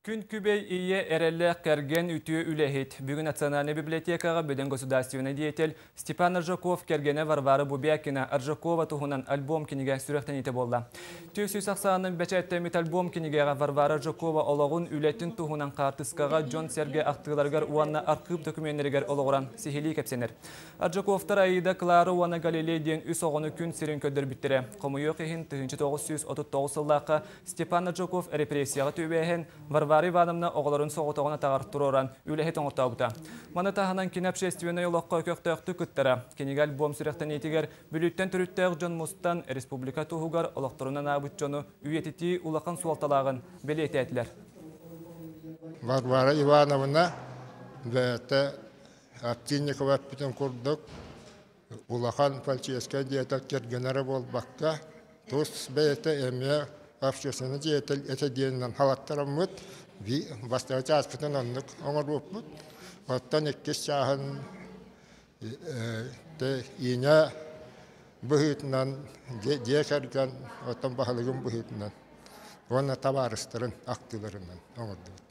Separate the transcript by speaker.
Speaker 1: Күн күбей ие әрелі кәрген үтіе үләхет. Бүгін Национальный библиотекаға бөден государственный деятель Степан Аржаков кәргені Варвара Бубякина Аржакова туғынан альбом кенеге сүректен ете болды. Түйсүй сақсағының бәчәттәмет альбом кенегеға Варвара Аржакова олығын үләттін туғынан қартысқаға Джон Серге ақтығыларғар уанна арқып документергер олығыран сихили кәпсенер. Аржаковтар айыда Клара уана Галилей ден үс оғыны күн сирен көдір біттірі. Қомуйоқ ехін 1939 сыллаққа Степан Аржаков репрессияға төбәйін Варвара Ивановна оғыларын соғытығына тағарттыроран үләхет оңыртауыта. Маны тағынан кен общественный олыққа көктөқті күттірі. Кенеге альбом сүректен етігер бүліттен түріттәғ Джон Мустан республика тұғығар олықтырынан абыт жону үйететі улақын суалталағын белеті әтілер.
Speaker 2: Варвара Ивановна бәті Актинникова бүтін көрдік. Улахан фальческай диетел кергенері бол баққа. Тұс бәйті әме общественный диетел әті дейінен халаттарым мұт. Бастауыч аспытын онлық оңыр өпмұт. Оттан еккес шағын ине бұхытынан, декерген, оттан бағылығын бұхытынан. Оны табарыстырын, ақтыларынан оңырды.